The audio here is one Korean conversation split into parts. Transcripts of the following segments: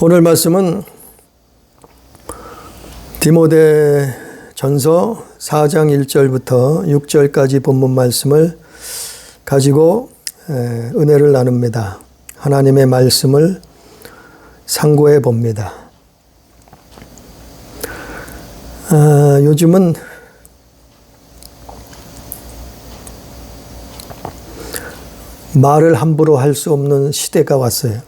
오늘 말씀은 디모데 전서 4장 1절부터 6절까지 본문 말씀을 가지고 은혜를 나눕니다. 하나님의 말씀을 상고해 봅니다. 요즘은 말을 함부로 할 수 없는 시대가 왔어요.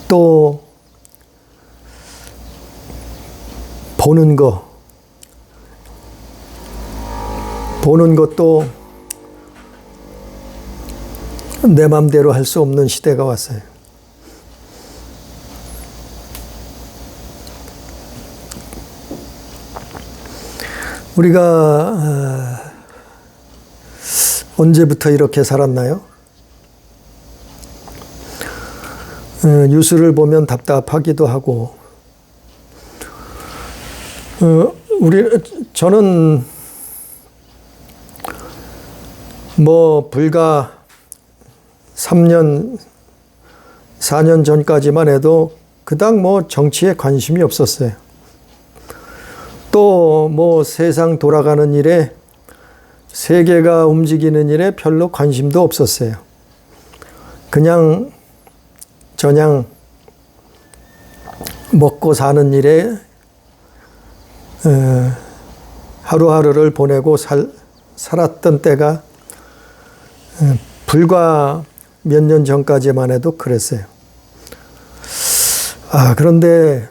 또 보는 것도 내 맘대로 할 수 없는 시대가 왔어요. 우리가 언제부터 이렇게 살았나요? 뉴스를 보면 답답하기도 하고, 저는 불과 3년, 4년 전까지만 해도 그닥 정치에 관심이 없었어요. 또 세상 돌아가는 일에, 세계가 움직이는 일에 별로 관심도 없었어요. 그냥 저냥 먹고 사는 일에 하루하루를 보내고 살았던 때가 불과 몇 년 전까지만 해도 그랬어요. 그런데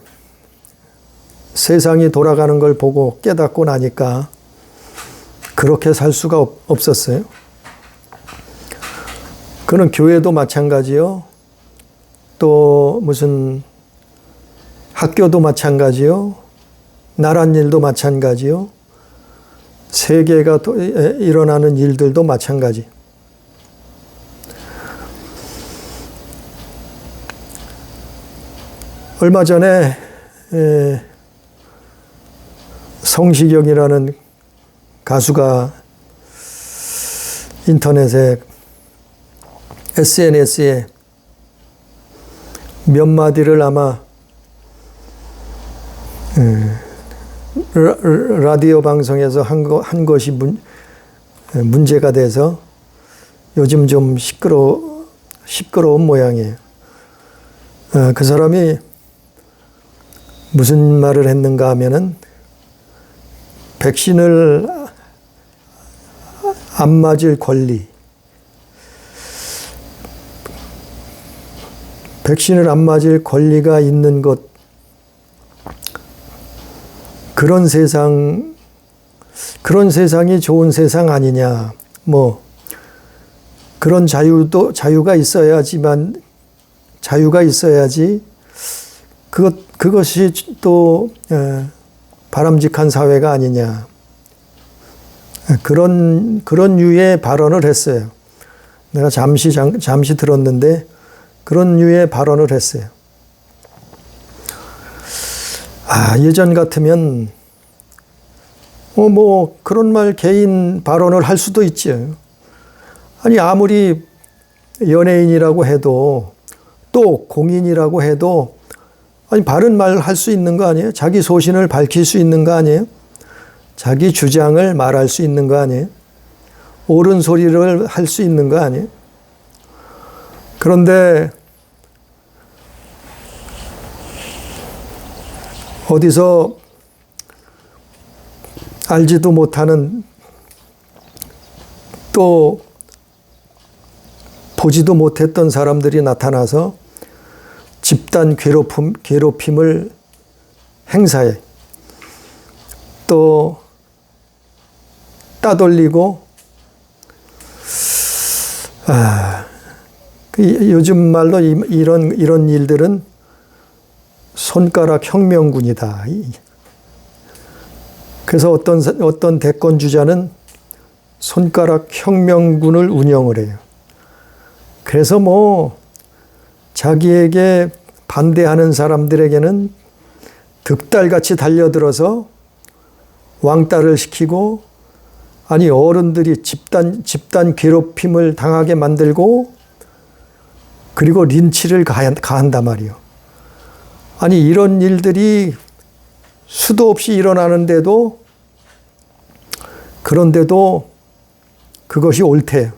세상이 돌아가는 걸 보고 깨닫고 나니까 그렇게 살 수가 없었어요. 그는 교회도 마찬가지요. 또 무슨 학교도 마찬가지요. 나란 일도 마찬가지요. 세계가 일어나는 일들도 마찬가지. 얼마 전에 성시경이라는 가수가 인터넷에 SNS에 몇 마디를 아마 라디오 방송에서 한 것이 문제가 돼서 요즘 좀 시끄러운 모양이에요. 그 사람이 무슨 말을 했는가 하면은 백신을 안 맞을 권리, 백신을 안 맞을 권리가 있는 것, 그런 세상이 좋은 세상 아니냐. 그런 자유가 있어야지 그것이 또 바람직한 사회가 아니냐. 그런 유의 발언을 했어요. 내가 잠시 들었는데 그런 유의 발언을 했어요. 예전 같으면 그런 말 개인 발언을 할 수도 있죠. 아무리 연예인이라고 해도 또 공인이라고 해도 바른 말 할 수 있는 거 아니에요? 자기 소신을 밝힐 수 있는 거 아니에요? 자기 주장을 말할 수 있는 거 아니에요? 옳은 소리를 할 수 있는 거 아니에요? 그런데 어디서 알지도 못하는, 또 보지도 못했던 사람들이 나타나서 집단 괴롭힘을 행사해. 또 따돌리고, 요즘 말로 이런 일들은 손가락 혁명군이다. 그래서 어떤 대권 주자는 손가락 혁명군을 운영을 해요. 그래서 자기에게 반대하는 사람들에게는 득달같이 달려들어서 왕따를 시키고, 어른들이 집단 괴롭힘을 당하게 만들고, 그리고 린치를 가한단 말이요. 아니 이런 일들이 수도 없이 일어나는데도 그런데도 그것이 옳대요.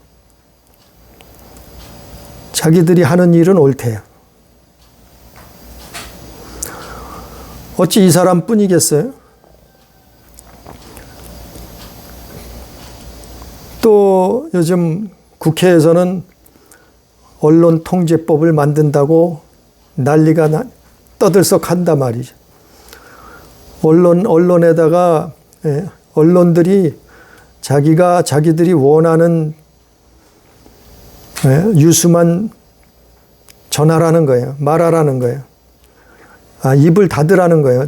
자기들이 하는 일은 옳대요. 어찌 이 사람뿐이겠어요? 또 요즘 국회에서는 언론통제법을 만든다고 난리가 떠들썩한단 말이죠. 언론에다가 언론들이 자기들이 원하는 뉴스만 전하라는 거예요. 말하라는 거예요. 입을 닫으라는 거예요.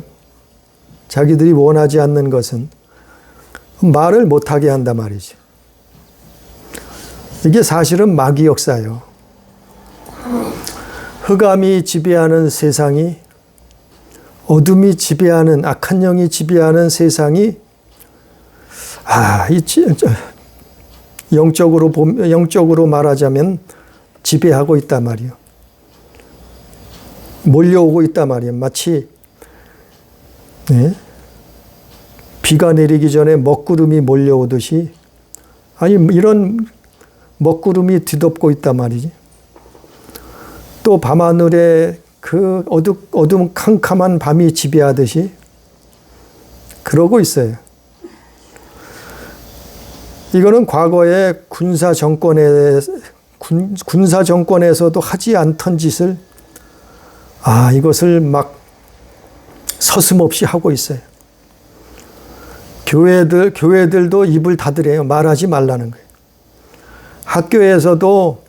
자기들이 원하지 않는 것은 말을 못하게 한단 말이죠. 이게 사실은 마귀 역사예요. 흑암이 지배하는 세상이, 어둠이 지배하는, 악한 영이 지배하는 세상이 영적으로 말하자면 지배하고 있단 말이에요. 몰려오고 있단 말이에요. 마치 비가 내리기 전에 먹구름이 몰려오듯이, 아니 이런 먹구름이 뒤덮고 있단 말이지. 또 밤하늘에 그 어둠 캄캄한 밤이 지배하듯이 그러고 있어요. 이거는 과거에 군사 정권에서도 하지 않던 짓을 이것을 막 서슴없이 하고 있어요. 교회들도 입을 닫으래요. 말하지 말라는 거예요. 학교에서도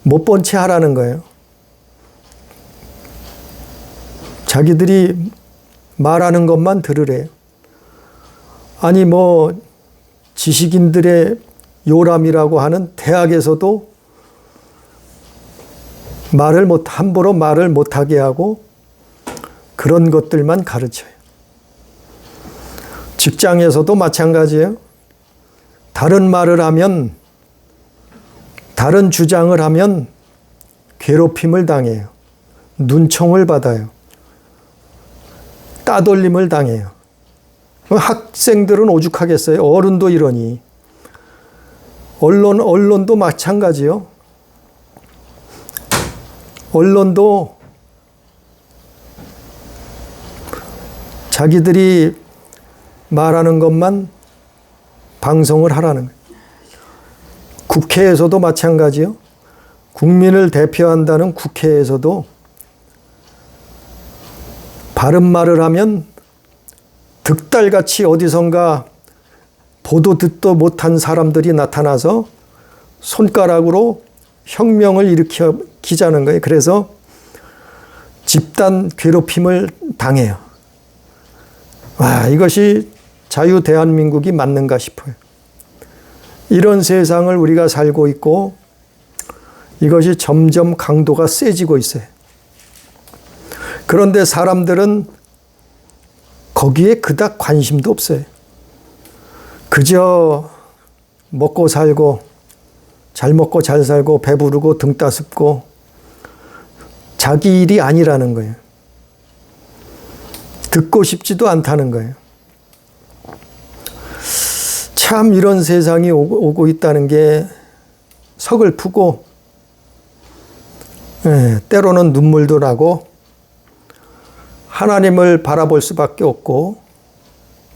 못 본 채 하라는 거예요. 자기들이 말하는 것만 들으래요. 아니 지식인들의 요람이라고 하는 대학에서도 함부로 말을 못하게 하고 그런 것들만 가르쳐요. 직장에서도 마찬가지예요. 다른 말을 하면, 다른 주장을 하면 괴롭힘을 당해요. 눈총을 받아요. 따돌림을 당해요. 학생들은 오죽하겠어요. 어른도 이러니. 언론도 마찬가지요. 언론도 자기들이 말하는 것만 방송을 하라는 거예요. 국회에서도 마찬가지요. 국민을 대표한다는 국회에서도 바른 말을 하면 득달같이 어디선가 보도 듣도 못한 사람들이 나타나서 손가락으로 혁명을 일으키자는 거예요. 그래서 집단 괴롭힘을 당해요. 이것이 자유 대한민국이 맞는가 싶어요. 이런 세상을 우리가 살고 있고 이것이 점점 강도가 세지고 있어요. 그런데 사람들은 거기에 그닥 관심도 없어요. 그저 먹고 살고, 잘 먹고 잘 살고, 배부르고 등 따숩고, 자기 일이 아니라는 거예요. 듣고 싶지도 않다는 거예요. 참 이런 세상이 오고 있다는 게 서글프고, 때로는 눈물도 나고, 하나님을 바라볼 수밖에 없고,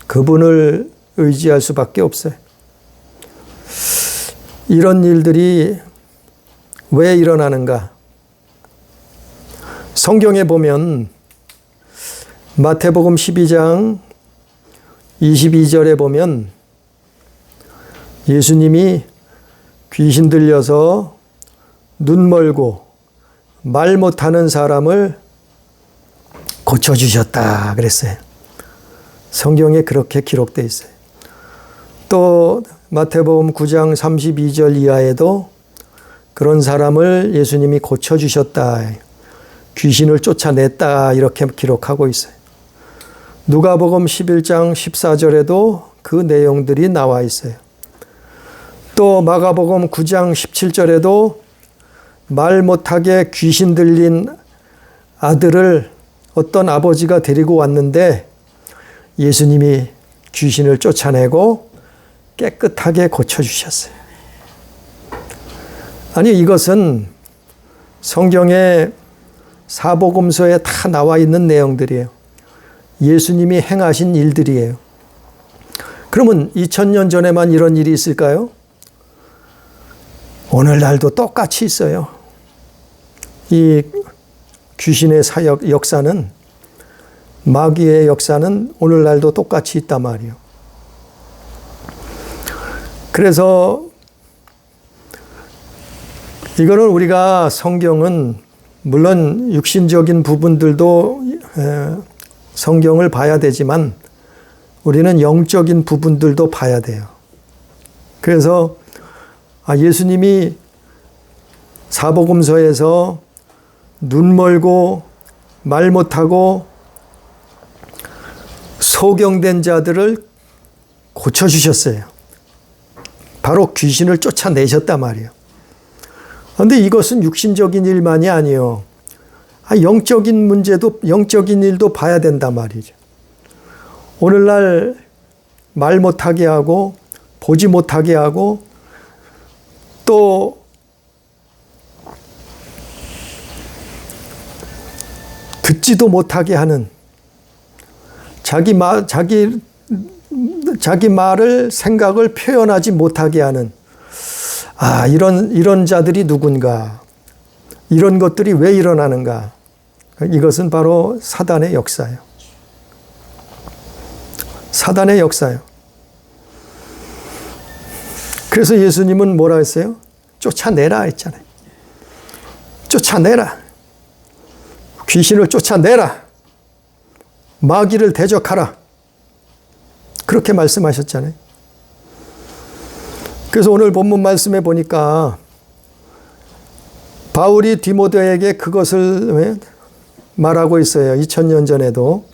그분을 의지할 수밖에 없어요. 이런 일들이 왜 일어나는가? 성경에 보면 마태복음 12장 22절에 보면 예수님이 귀신 들려서 눈 멀고 말 못하는 사람을 고쳐주셨다 그랬어요. 성경에 그렇게 기록되어 있어요. 또 마태복음 9장 32절 이하에도 그런 사람을 예수님이 고쳐주셨다. 귀신을 쫓아냈다. 이렇게 기록하고 있어요. 누가복음 11장 14절에도 그 내용들이 나와 있어요. 또 마가복음 9장 17절에도 말 못하게 귀신 들린 아들을 어떤 아버지가 데리고 왔는데 예수님이 귀신을 쫓아내고 깨끗하게 고쳐주셨어요. 아니, 이것은 성경의 사복음서에 다 나와 있는 내용들이에요. 예수님이 행하신 일들이에요. 그러면 2000년 전에만 이런 일이 있을까요? 오늘날도 똑같이 있어요. 이 귀신의 사역 역사는, 마귀의 역사는 오늘날도 똑같이 있단 말이에요. 그래서 이거는 우리가 성경은 물론 육신적인 부분들도 성경을 봐야 되지만 우리는 영적인 부분들도 봐야 돼요. 그래서 예수님이 사복음서에서 눈 멀고 말 못하고 소경된 자들을 고쳐주셨어요. 바로 귀신을 쫓아내셨단 말이에요. 그런데 이것은 육신적인 일만이 아니에요. 영적인 문제도, 영적인 일도 봐야 된단 말이죠. 오늘날 말 못하게 하고 보지 못하게 하고 또 듣지도 못하게 하는 자기 말을, 생각을 표현하지 못하게 하는 이런 자들이 누군가? 이런 것들이 왜 일어나는가? 이것은 바로 사단의 역사예요. 사단의 역사예요. 그래서 예수님은 뭐라 했어요? 쫓아내라 했잖아요. 쫓아내라. 귀신을 쫓아내라. 마귀를 대적하라. 그렇게 말씀하셨잖아요. 그래서 오늘 본문 말씀에 보니까 바울이 디모데에게 그것을 말하고 있어요. 2000년 전에도.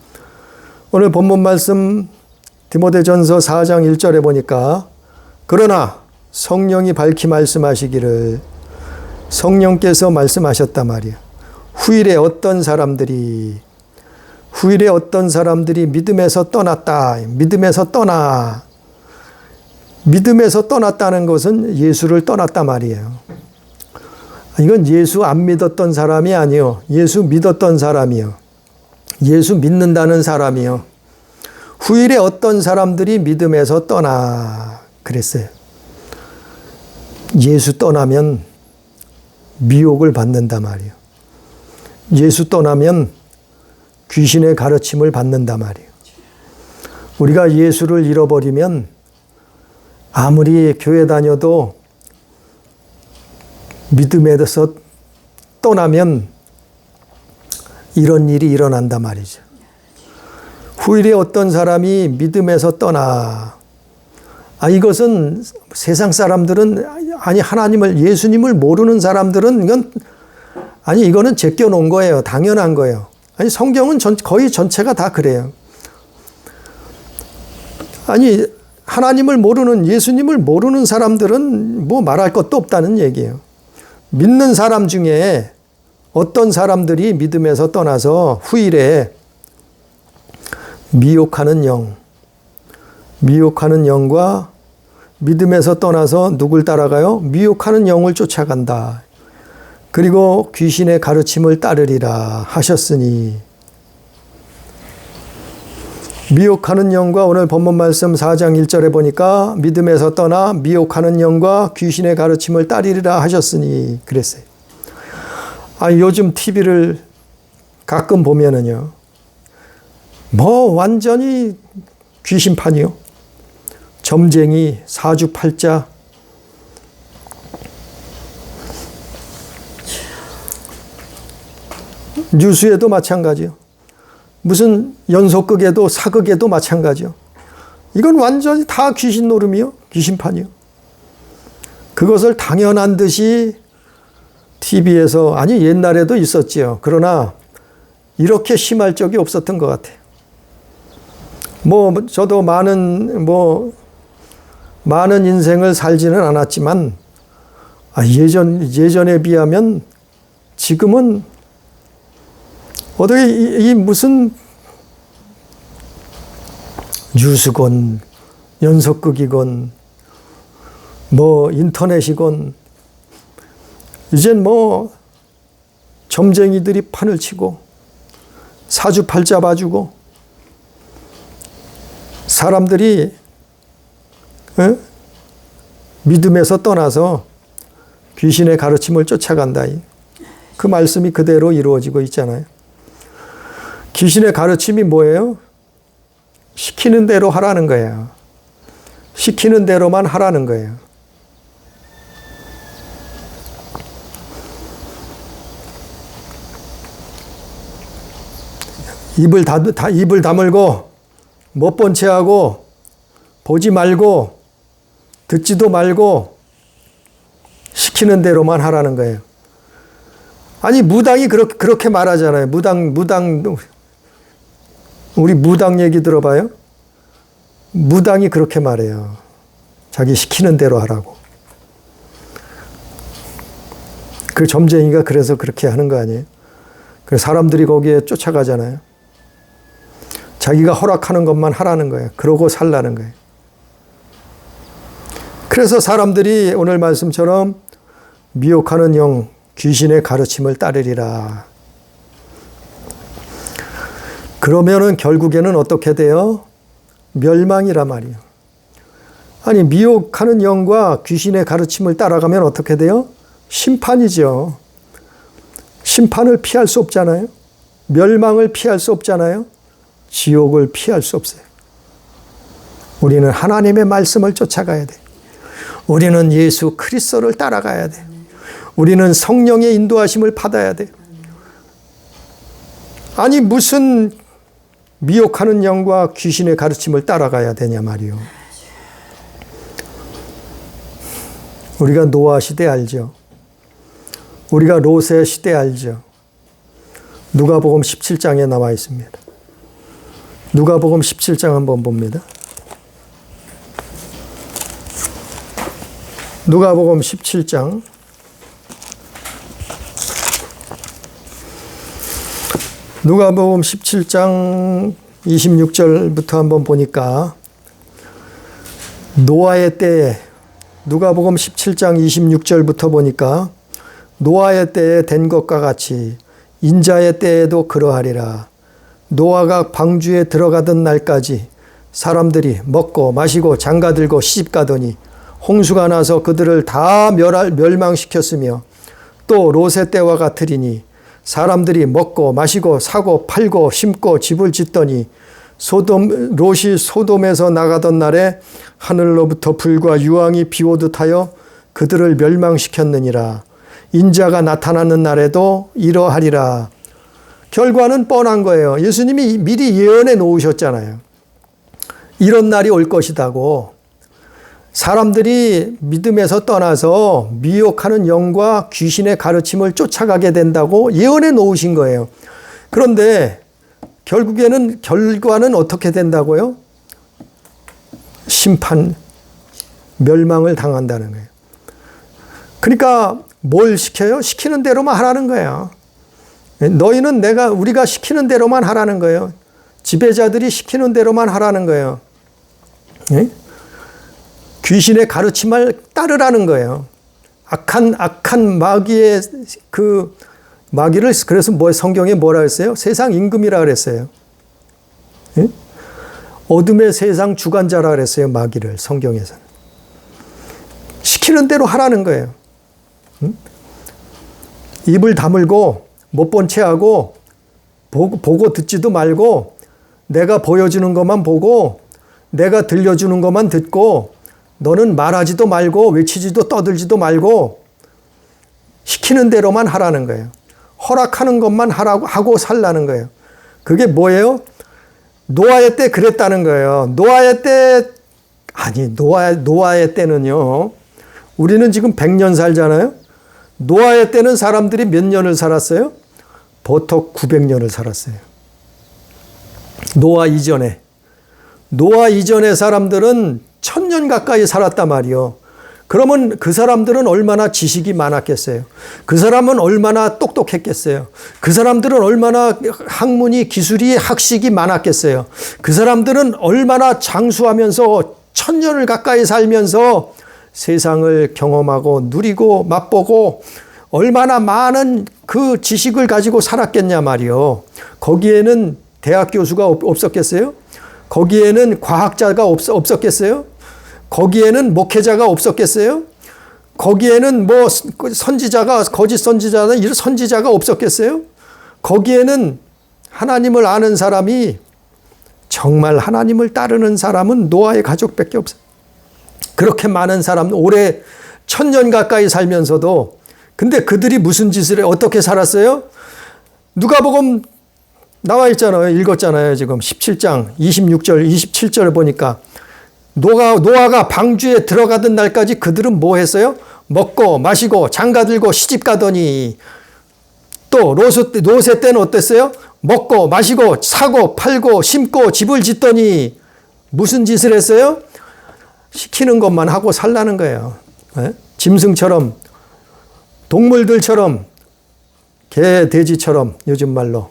오늘 본문 말씀 디모데전서 4장 1절에 보니까 그러나 성령이 밝히 말씀하시기를 성령께서 말씀하셨단 말이에요. 후일에 어떤 사람들이 믿음에서 떠났다. 믿음에서 떠났다는 것은 예수를 떠났단 말이에요. 이건 예수 안 믿었던 사람이 아니요. 예수 믿었던 사람이요. 예수 믿는다는 사람이요. 후일에 어떤 사람들이 믿음에서 떠나 그랬어요. 예수 떠나면 미혹을 받는단 말이에요. 예수 떠나면 귀신의 가르침을 받는단 말이에요. 우리가 예수를 잃어버리면 아무리 교회 다녀도 믿음에서 떠나면 이런 일이 일어난단 말이죠. 후일에 어떤 사람이 믿음에서 떠나. 이것은 세상 사람들은, 하나님을, 예수님을 모르는 사람들은 이거는 제껴놓은 거예요. 당연한 거예요. 성경은 거의 전체가 다 그래요. 하나님을 모르는, 예수님을 모르는 사람들은 뭐 말할 것도 없다는 얘기예요. 믿는 사람 중에 어떤 사람들이 믿음에서 떠나서 후일에 미혹하는 영과 믿음에서 떠나서 누굴 따라가요? 미혹하는 영을 쫓아간다. 그리고 귀신의 가르침을 따르리라 하셨으니, 미혹하는 영과 오늘 본문 말씀 4장 1절에 보니까 믿음에서 떠나 미혹하는 영과 귀신의 가르침을 따르리라 하셨으니 그랬어요. 요즘 TV를 가끔 보면은요, 뭐 완전히 귀신판이요. 점쟁이, 사주팔자, 뉴스에도 마찬가지요. 무슨 연속극에도, 사극에도 마찬가지요. 이건 완전히 다 귀신 노름이요. 귀신판이요. 그것을 당연한 듯이 TV에서, 옛날에도 있었지요. 그러나 이렇게 심할 적이 없었던 것 같아요. 저도 많은 인생을 살지는 않았지만 예전에 비하면 지금은 어떻게 이 무슨 뉴스건 연속극이건 뭐 인터넷이건 이젠 뭐 점쟁이들이 판을 치고 사주팔자 봐주고 사람들이 믿음에서 떠나서 귀신의 가르침을 쫓아간다. 그 말씀이 그대로 이루어지고 있잖아요. 귀신의 가르침이 뭐예요? 시키는 대로 하라는 거예요. 시키는 대로만 하라는 거예요. 입을 다물고 못 본 채 하고 보지 말고 듣지도 말고 시키는 대로만 하라는 거예요. 아니 무당이 그렇게 말하잖아요. 무당 우리 무당 얘기 들어봐요. 무당이 그렇게 말해요. 자기 시키는 대로 하라고. 그 점쟁이가 그래서 그렇게 하는 거 아니에요? 그래서 사람들이 거기에 쫓아가잖아요. 자기가 허락하는 것만 하라는 거예요. 그러고 살라는 거예요. 그래서 사람들이 오늘 말씀처럼 미혹하는 영, 귀신의 가르침을 따르리라. 그러면은 결국에는 어떻게 돼요? 멸망이라 말이에요. 아니, 미혹하는 영과 귀신의 가르침을 따라가면 어떻게 돼요? 심판이죠. 심판을 피할 수 없잖아요. 멸망을 피할 수 없잖아요. 지옥을 피할 수 없어요. 우리는 하나님의 말씀을 쫓아가야 돼. 우리는 예수 그리스도를 따라가야 돼. 우리는 성령의 인도하심을 받아야 돼. 아니 무슨 미혹하는 영과 귀신의 가르침을 따라가야 되냐 말이요. 우리가 노아 시대 알죠. 우리가 롯의 시대 알죠. 누가복음 17장에 나와 있습니다. 누가복음 17장 한번 봅니다. 누가복음 17장 누가복음 17장 26절부터 한번 보니까 노아의 때에 누가복음 17장 26절부터 보니까 노아의 때에 된 것과 같이 인자의 때에도 그러하리라. 노아가 방주에 들어가던 날까지 사람들이 먹고 마시고 장가들고 시집가더니 홍수가 나서 그들을 다 멸망시켰으며 또 롯의 때와 같으리니 사람들이 먹고 마시고 사고 팔고 심고 집을 짓더니 롯이 소돔에서 나가던 날에 하늘로부터 불과 유황이 비오듯 하여 그들을 멸망시켰느니라. 인자가 나타나는 날에도 이러하리라. 결과는 뻔한 거예요. 예수님이 미리 예언해 놓으셨잖아요. 이런 날이 올 것이다고. 사람들이 믿음에서 떠나서 미혹하는 영과 귀신의 가르침을 쫓아가게 된다고 예언해 놓으신 거예요. 그런데 결과는 어떻게 된다고요? 심판, 멸망을 당한다는 거예요. 그러니까 뭘 시켜요? 시키는 대로만 하라는 거예요. 너희는 우리가 시키는 대로만 하라는 거예요. 지배자들이 시키는 대로만 하라는 거예요. 귀신의 가르침을 따르라는 거예요. 악한 마귀의 마귀를 그래서 성경에 뭐라 했어요? 세상 임금이라 그랬어요. 어둠의 세상 주관자라 그랬어요. 마귀를 성경에서는. 시키는 대로 하라는 거예요. 입을 다물고 못 본 채 하고 보고 듣지도 말고 내가 보여주는 것만 보고 내가 들려주는 것만 듣고 너는 말하지도 말고 외치지도 떠들지도 말고 시키는 대로만 하라는 거예요. 허락하는 것만 하고 살라는 거예요. 그게 뭐예요? 노아의 때 그랬다는 거예요. 노아의 때는요. 우리는 지금 100년 살잖아요. 노아의 때는 사람들이 몇 년을 살았어요? 보통 900년을 살았어요. 노아 이전에 사람들은 1000년 가까이 살았단 말이요. 그러면 그 사람들은 얼마나 지식이 많았겠어요? 그 사람은 얼마나 똑똑했겠어요? 그 사람들은 얼마나 학문이, 기술이, 학식이 많았겠어요? 그 사람들은 얼마나 장수하면서 천년을 가까이 살면서 세상을 경험하고 누리고 맛보고 얼마나 많은 그 지식을 가지고 살았겠냐 말이요. 거기에는 대학 교수가 없었겠어요? 거기에는 과학자가 없었겠어요? 거기에는 목회자가 없었겠어요? 거기에는 뭐 선지자가, 거짓 선지자나 이런 선지자가 없었겠어요? 거기에는 하나님을 아는 사람이, 정말 하나님을 따르는 사람은 노아의 가족밖에 없어요. 그렇게 많은 사람, 올해 1000년 가까이 살면서도, 근데 그들이 무슨 짓을 해? 어떻게 살았어요? 누가복음 나와 있잖아요. 읽었잖아요. 지금 17장 26절, 27절을 보니까 노아가 방주에 들어가던 날까지 그들은 뭐 했어요? 먹고 마시고 장가들고 시집 가더니, 또 롯의 때는 어땠어요? 먹고 마시고 사고 팔고 심고 집을 짓더니 무슨 짓을 했어요? 시키는 것만 하고 살라는 거예요. 네? 짐승처럼, 동물들처럼, 개, 돼지처럼, 요즘 말로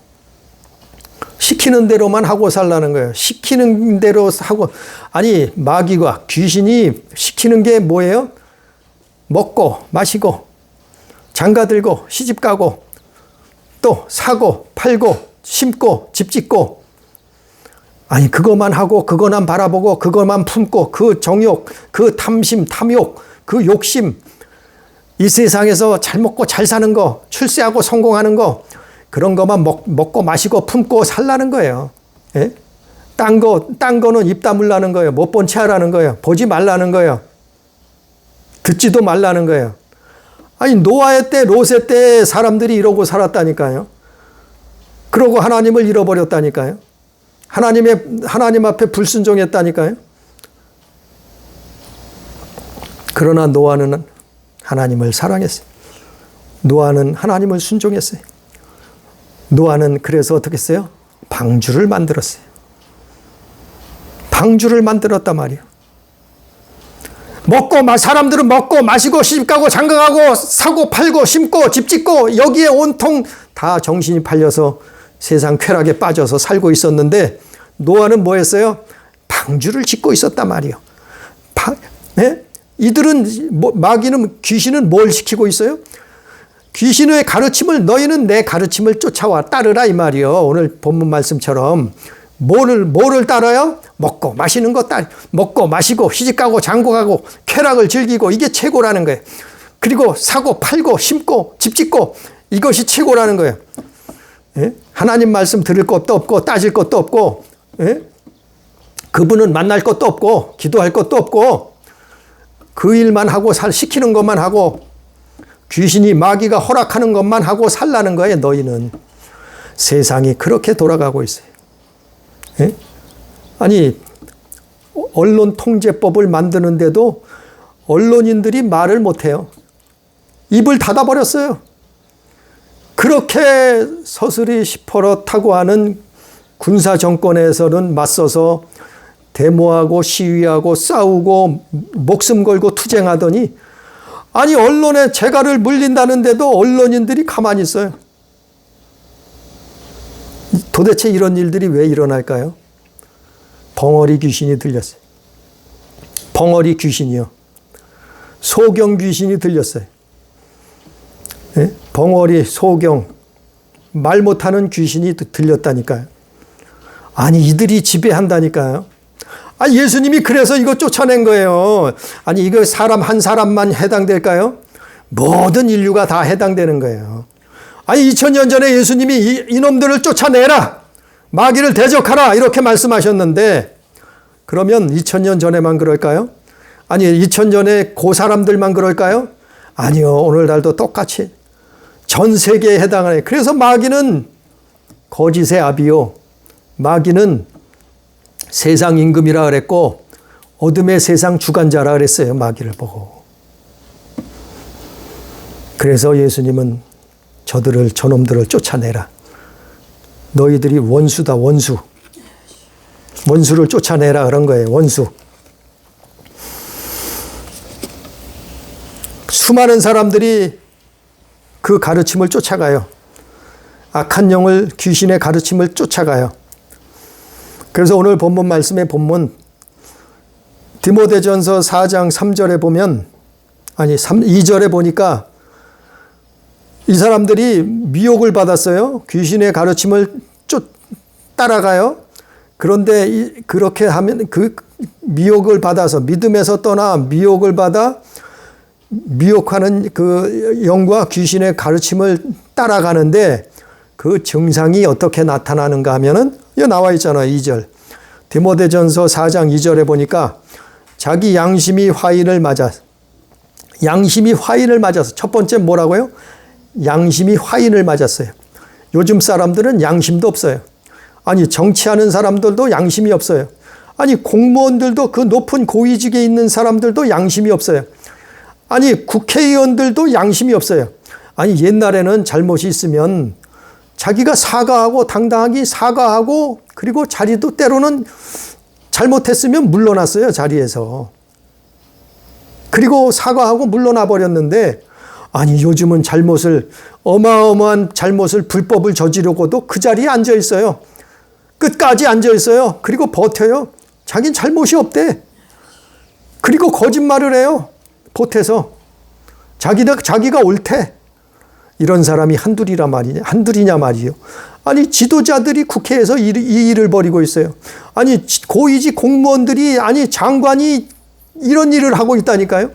시키는 대로만 하고 살라는 거예요. 시키는 대로 하고, 아니 마귀가, 귀신이 시키는 게 뭐예요? 먹고 마시고 장가들고 시집 가고 또 사고 팔고 심고 집 짓고, 아니 그것만 하고 그것만 바라보고 그것만 품고 그 정욕, 그 탐심, 탐욕, 그 욕심, 이 세상에서 잘 먹고 잘 사는 거, 출세하고 성공하는 거, 그런 것만 먹고 마시고 품고 살라는 거예요. 예? 딴 거는 입 다물라는 거예요. 못 본 채 하라는 거예요. 보지 말라는 거예요. 듣지도 말라는 거예요. 아니 노아의 때, 롯의 때 사람들이 이러고 살았다니까요. 그러고 하나님을 잃어버렸다니까요. 하나님 앞에 불순종했다니까요. 그러나 노아는 하나님을 사랑했어요. 노아는 하나님을 순종했어요. 노아는 그래서 어떻게 했어요? 방주를 만들었어요. 방주를 만들었단 말이에요. 사람들은 먹고 마시고 시집가고 장가가고 사고 팔고 심고 집 짓고 여기에 온통 다 정신이 팔려서 세상 쾌락에 빠져서 살고 있었는데, 노아는 뭐 했어요? 방주를 짓고 있었단 말이에요. 네? 이들은, 마귀는, 귀신은 뭘 시키고 있어요? 귀신의 가르침을, 너희는 내 가르침을 쫓아와 따르라 이 말이요. 오늘 본문 말씀처럼 뭐를 따라요? 먹고 마시는 거 먹고 마시고 시집가고 장가가고 쾌락을 즐기고, 이게 최고라는 거예요. 그리고 사고 팔고 심고 집 짓고, 이것이 최고라는 거예요. 예? 하나님 말씀 들을 것도 없고 따질 것도 없고, 예? 그분은 만날 것도 없고 기도할 것도 없고, 그 일만 하고 시키는 것만 하고, 귀신이, 마귀가 허락하는 것만 하고 살라는 거예요. 너희는. 세상이 그렇게 돌아가고 있어요. 예? 아니 언론 통제법을 만드는데도 언론인들이 말을 못해요. 입을 닫아버렸어요. 그렇게 서슬이 시퍼렇다고 하는 군사 정권에서는 맞서서 데모하고 시위하고 싸우고 목숨 걸고 투쟁하더니, 아니 언론에 재갈을 물린다는데도 언론인들이 가만히 있어요. 도대체 이런 일들이 왜 일어날까요? 벙어리 귀신이 들렸어요. 벙어리 귀신이요. 소경 귀신이 들렸어요. 네? 벙어리, 소경, 말 못하는 귀신이 들렸다니까요. 아니 이들이 지배한다니까요. 아, 예수님이 그래서 이거 쫓아낸 거예요. 아니 이거 사람 한 사람만 해당될까요? 모든 인류가 다 해당되는 거예요. 아니 2000년 전에 예수님이 이놈들을 쫓아내라, 마귀를 대적하라 이렇게 말씀하셨는데, 그러면 2000년 전에만 그럴까요? 아니 2000년에 그 사람들만 그럴까요? 아니요, 오늘날도 똑같이 전 세계에 해당하는. 그래서 마귀는 거짓의 아비요, 마귀는 세상 임금이라 그랬고 어둠의 세상 주관자라 그랬어요. 마귀를 보고. 그래서 예수님은 저놈들을 쫓아내라. 너희들이 원수다, 원수. 원수를 쫓아내라 그런 거예요. 원수. 수많은 사람들이 그 가르침을 쫓아가요. 악한 영을, 귀신의 가르침을 쫓아가요. 그래서 오늘 본문 말씀의 본문 디모데전서 4장 3절에 보면 2절에 보니까 이 사람들이 미혹을 받았어요. 귀신의 가르침을 따라가요. 그런데 그렇게 하면 그 미혹을 받아서 믿음에서 떠나 미혹을 받아 미혹하는 그 영과 귀신의 가르침을 따라가는데 그 증상이 어떻게 나타나는가 하면은 여기 나와 있잖아요. 2절. 디모데전서 4장 2절에 보니까 자기 양심이 화인을 맞아서 첫 번째 뭐라고요? 양심이 화인을 맞았어요. 요즘 사람들은 양심도 없어요. 아니 정치하는 사람들도 양심이 없어요. 아니 공무원들도 그 높은 고위직에 있는 사람들도 양심이 없어요. 아니 국회의원들도 양심이 없어요. 아니 옛날에는 잘못이 있으면 자기가 사과하고 당당하게 사과하고 그리고 자리도 때로는 잘못했으면 물러났어요. 자리에서. 그리고 사과하고 물러나 버렸는데 아니 요즘은 어마어마한 잘못을 불법을 저지르고도 그 자리에 앉아 있어요. 끝까지 앉아 있어요. 그리고 버텨요. 자긴 잘못이 없대. 그리고 거짓말을 해요. 보태서. 자기가 옳대. 이런 사람이 한둘이냐 말이에요. 아니 지도자들이 국회에서 이 일을 벌이고 있어요. 아니 고위직 공무원들이 아니 장관이 이런 일을 하고 있다니까요.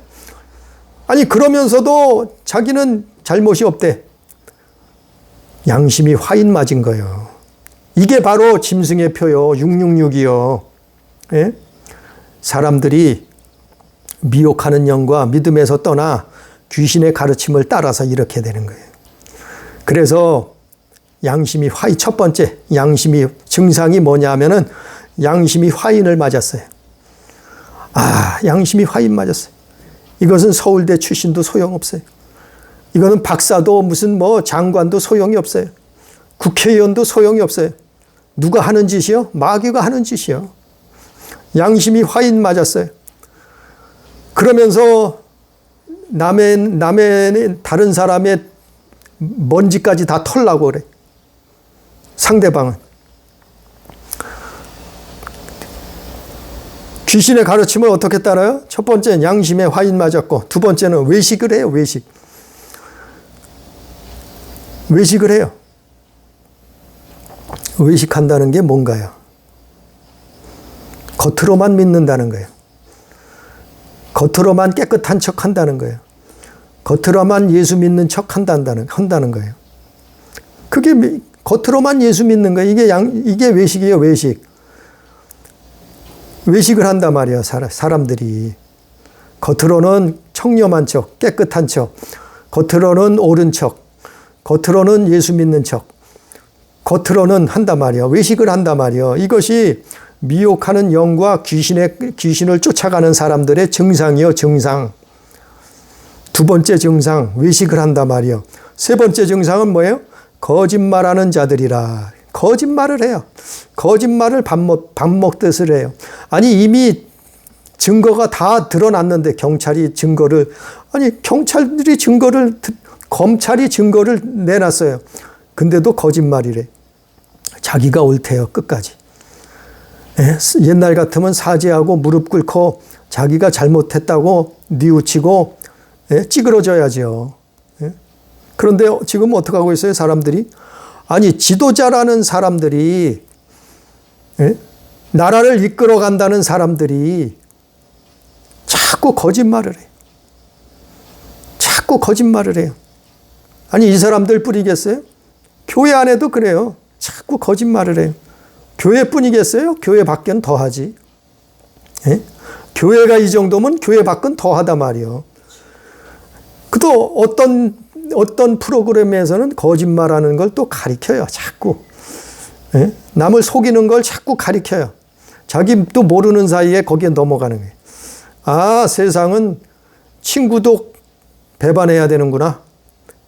아니 그러면서도 자기는 잘못이 없대. 양심이 화인 맞은 거예요. 이게 바로 짐승의 표요. 666이요. 예? 사람들이 미혹하는 영과 믿음에서 떠나 귀신의 가르침을 따라서 이렇게 되는 거예요. 그래서 양심이 첫 번째 양심이 증상이 뭐냐 하면은 양심이 화인을 맞았어요. 양심이 화인 맞았어요. 이것은 서울대 출신도 소용없어요. 이거는 박사도 무슨 장관도 소용이 없어요. 국회의원도 소용이 없어요. 누가 하는 짓이요? 마귀가 하는 짓이요. 양심이 화인 맞았어요. 그러면서 다른 사람의 먼지까지 다 털라고 그래. 상대방은. 귀신의 가르침을 어떻게 따라요? 첫 번째는 양심에 화인 맞았고 두 번째는 외식을 해요. 외식을 해요. 외식한다는 게 뭔가요? 겉으로만 믿는다는 거예요. 겉으로만 깨끗한 척 한다는 거예요. 겉으로만 예수 믿는 척 한다는 거예요. 그게 겉으로만 예수 믿는 거예요. 이게 외식이에요, 외식. 외식을 한단 말이에요, 사람들이. 겉으로는 청렴한 척, 깨끗한 척, 겉으로는 옳은 척, 겉으로는 예수 믿는 척, 겉으로는 한단 말이에요. 외식을 한단 말이에요. 이것이 미혹하는 영과 귀신을 쫓아가는 사람들의 증상이요, 증상. 두 번째 증상, 외식을 한단 말이에요. 세 번째 증상은 뭐예요? 거짓말하는 자들이라. 거짓말을 해요. 거짓말을 밥 먹듯을 해요. 아니 이미 증거가 다 드러났는데 검찰이 증거를 내놨어요. 근데도 거짓말이래. 자기가 옳대요. 끝까지. 옛날 같으면 사죄하고 무릎 꿇고 자기가 잘못했다고 뉘우치고 찌그러져야죠. 그런데 지금 어떻게 하고 있어요? 사람들이. 아니 지도자라는 사람들이 나라를 이끌어 간다는 사람들이 자꾸 거짓말을 해요. 자꾸 거짓말을 해요. 아니 이 사람들 뿐이겠어요? 교회 안에도 그래요. 자꾸 거짓말을 해요. 교회뿐이겠어요? 교회 밖엔 더하지. 교회가 이 정도면 교회 밖은 더하다 말이요. 또 어떤 프로그램에서는 거짓말하는 걸 또 가리켜요. 자꾸. 남을 속이는 걸 자꾸 가리켜요. 자기도 모르는 사이에 거기에 넘어가는 거예요. 세상은 친구도 배반해야 되는구나.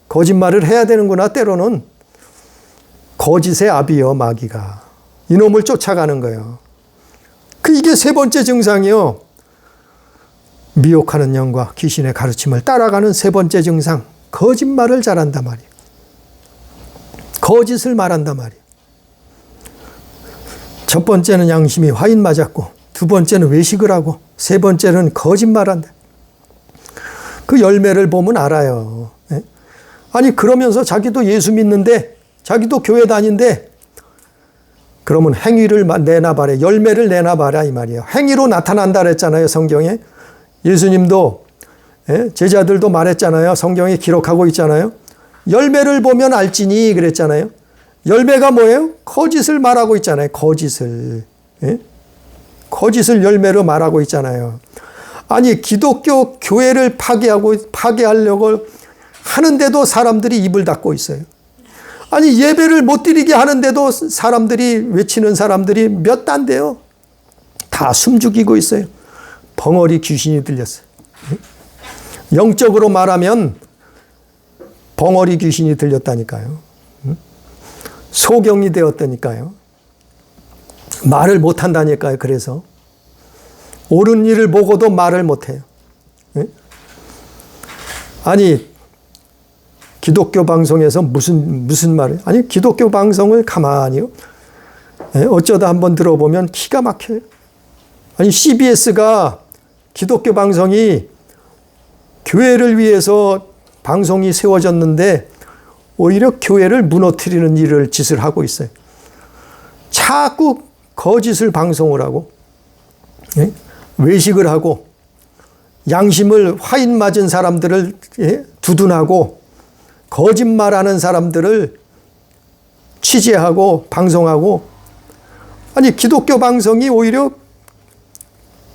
거짓말을 해야 되는구나. 때로는 거짓의 압이요, 마귀가. 이놈을 쫓아가는 거예요. 이게 세 번째 증상이요. 미혹하는 영과 귀신의 가르침을 따라가는 세 번째 증상, 거짓말을 잘한단 말이에요. 거짓을 말한단 말이에요. 첫 번째는 양심이 화인 맞았고, 두 번째는 외식을 하고, 세 번째는 거짓말한다. 그 열매를 보면 알아요. 아니 그러면서 자기도 예수 믿는데, 자기도 교회 다닌데, 그러면 행위를 내놔봐라, 열매를 내놔봐라 이 말이에요. 행위로 나타난다 그랬잖아요, 성경에. 예수님도 제자들도 말했잖아요. 성경에 기록하고 있잖아요. 열매를 보면 알지니 그랬잖아요. 열매가 뭐예요? 거짓을 말하고 있잖아요. 거짓을. 거짓을 열매로 말하고 있잖아요. 아니 기독교 교회를 파괴하려고 하는데도 사람들이 입을 닫고 있어요. 아니 예배를 못 드리게 하는데도 사람들이 외치는 사람들이 몇 안 돼요. 다 숨죽이고 있어요. 벙어리 귀신이 들렸어요. 영적으로 말하면 벙어리 귀신이 들렸다니까요. 소경이 되었다니까요. 말을 못한다니까요. 그래서 옳은 일을 보고도 말을 못해요. 아니 기독교 방송에서 무슨 말을, 아니 기독교 방송을 가만히요, 어쩌다 한번 들어보면 기가 막혀요. 아니 CBS가 기독교 방송이 교회를 위해서 방송이 세워졌는데 오히려 교회를 무너뜨리는 짓을 하고 있어요. 자꾸 거짓을 방송을 하고 외식을 하고 양심을 화인 맞은 사람들을 두둔하고 거짓말하는 사람들을 취재하고 방송하고, 아니 기독교 방송이 오히려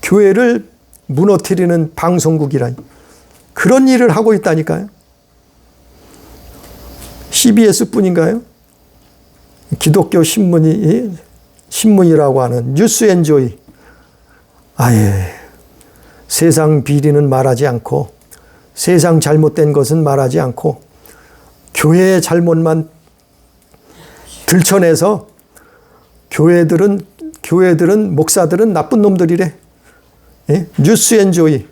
교회를 무너뜨리는 방송국이라니 그런 일을 하고 있다니까요. CBS뿐인가요? 기독교 신문이라고 하는 뉴스엔조이, 아예 세상 비리는 말하지 않고 세상 잘못된 것은 말하지 않고 교회의 잘못만 들춰내서 교회들은 목사들은 나쁜 놈들이래. 뉴스엔조이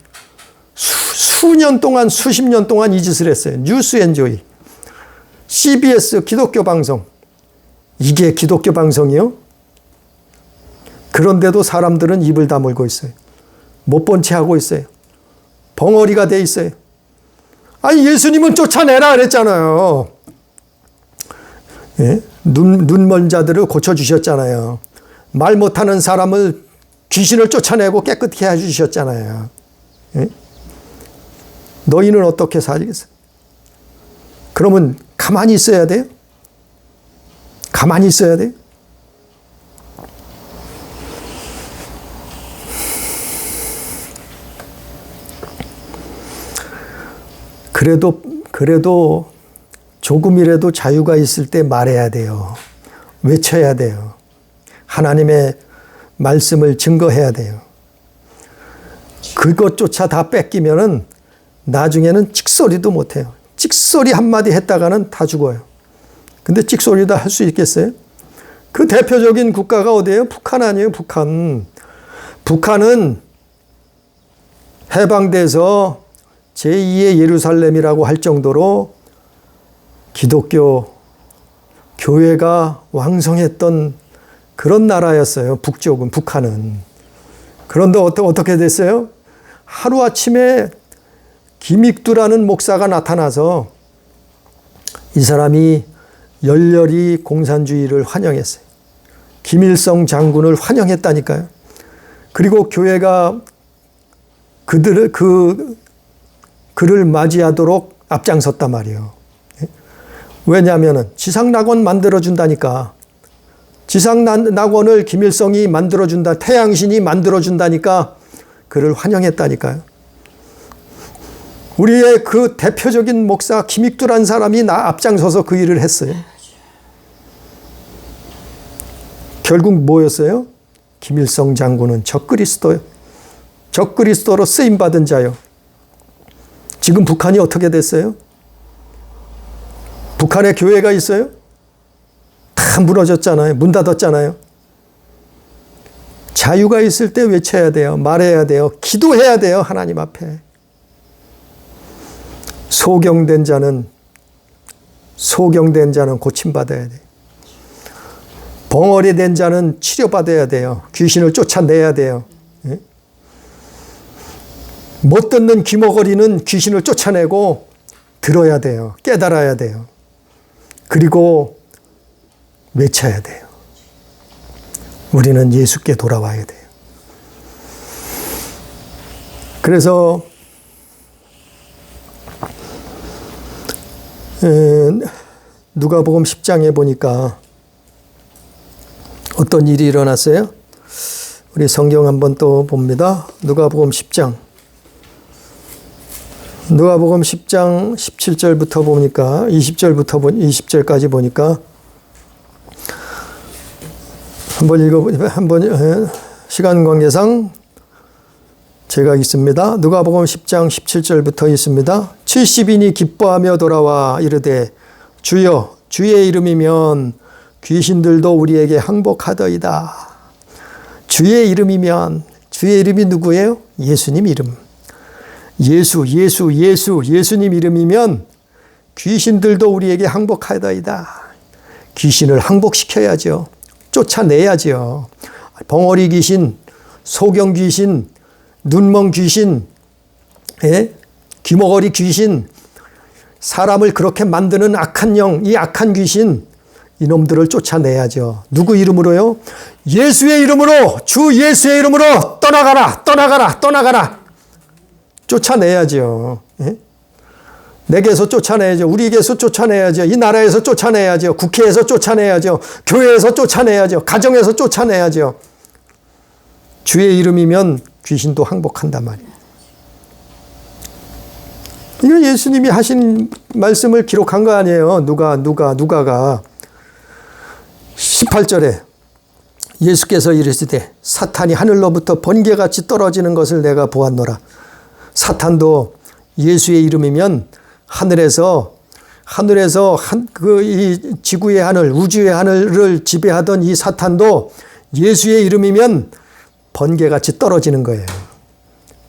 수년 동안 수십 년 동안 이 짓을 했어요. 뉴스엔조이. CBS 기독교 방송, 이게 기독교 방송이요? 그런데도 사람들은 입을 다물고 있어요. 못 본 채 하고 있어요. 벙어리가 돼 있어요. 아니 예수님은 쫓아내라 그랬잖아요. 눈먼 자들을 고쳐주셨잖아요. 말 못하는 사람을, 귀신을 쫓아내고 깨끗게 해주셨잖아요. 너희는 어떻게 살겠어? 그러면 가만히 있어야 돼요? 가만히 있어야 돼요? 그래도 조금이라도 자유가 있을 때 말해야 돼요. 외쳐야 돼요. 하나님의 말씀을 증거해야 돼요. 그것조차 다 뺏기면은 나중에는 찍소리도 못해요. 찍소리 한마디 했다가는 다 죽어요. 근데 찍소리도 할 수 있겠어요? 그 대표적인 국가가 어디예요? 북한 아니에요? 북한. 북한은 해방돼서 제2의 예루살렘이라고 할 정도로 기독교 교회가 왕성했던 그런 나라였어요. 북쪽은, 북한은. 그런데 어떻게 됐어요? 하루아침에 김익두라는 목사가 나타나서 이 사람이 열렬히 공산주의를 환영했어요. 김일성 장군을 환영했다니까요. 그리고 교회가 그를 맞이하도록 앞장섰단 말이에요. 왜냐하면 지상낙원 만들어준다니까. 지상낙원을 김일성이 만들어준다, 태양신이 만들어준다니까 그를 환영했다니까요. 우리의 그 대표적인 목사 김익두란 사람이 앞장서서 그 일을 했어요. 결국 뭐였어요? 김일성 장군은 적그리스도요. 적그리스도로 쓰임받은 자요. 지금 북한이 어떻게 됐어요? 북한에 교회가 있어요? 다 무너졌잖아요. 문 닫았잖아요. 자유가 있을 때 외쳐야 돼요. 말해야 돼요. 기도해야 돼요. 하나님 앞에. 소경된 자는 고침받아야 돼요. 벙어리 된 자는 치료받아야 돼요. 귀신을 쫓아내야 돼요. 예? 못 듣는 귀머거리는 귀신을 쫓아내고 들어야 돼요. 깨달아야 돼요. 그리고 외쳐야 돼요. 우리는 예수께 돌아와야 돼요. 그래서 누가복음 10장에 보니까 어떤 일이 일어났어요? 우리 성경 한번 또 봅니다. 누가복음 10장 17절부터 보니까 20절까지 보니까 한번 시간 관계상 제가 있습니다. 누가복음 10장 17절부터 있습니다. 70인이 기뻐하며 돌아와 이르되 주여 주의 이름이면 귀신들도 우리에게 항복하더이다. 주의 이름이면, 주의 이름이 누구예요? 예수님 이름. 예수님 이름이면 귀신들도 우리에게 항복하더이다. 귀신을 항복시켜야죠. 쫓아내야죠. 벙어리 귀신, 소경 귀신, 눈멍 귀신, 귀머거리 귀신, 사람을 그렇게 만드는 악한 영, 이 악한 귀신, 이놈들을 쫓아내야죠. 누구 이름으로요? 예수의 이름으로, 주 예수의 이름으로 떠나가라. 쫓아내야죠. 내게서 쫓아내야죠. 우리에게서 쫓아내야죠. 이 나라에서 쫓아내야죠. 국회에서 쫓아내야죠. 교회에서 쫓아내야죠. 가정에서 쫓아내야죠. 주의 이름이면 귀신도 항복한단 말이에요. 이거 예수님이 하신 말씀을 기록한 거 아니에요. 누가가 18절에 예수께서 이르시되 사탄이 하늘로부터 번개같이 떨어지는 것을 내가 보았노라. 사탄도 예수의 이름이면 하늘에서 이 지구의 하늘, 우주의 하늘을 지배하던 이 사탄도 예수의 이름이면 번개같이 떨어지는 거예요.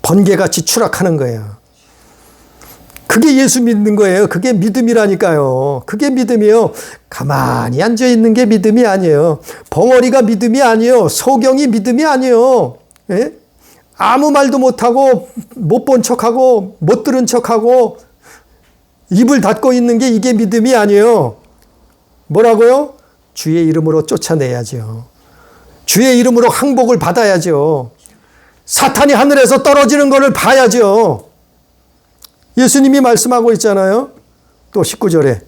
번개같이 추락하는 거예요. 그게 예수 믿는 거예요. 그게 믿음이라니까요. 그게 믿음이에요. 가만히 앉아있는 게 믿음이 아니에요. 벙어리가 믿음이 아니에요. 소경이 믿음이 아니에요. 예? 아무 말도 못하고 못 본 척하고 못 들은 척하고 입을 닫고 있는 게 이게 믿음이 아니에요. 뭐라고요? 주의 이름으로 쫓아내야죠. 주의 이름으로 항복을 받아야죠. 사탄이 하늘에서 떨어지는 것을 봐야죠. 예수님이 말씀하고 있잖아요. 또 19절에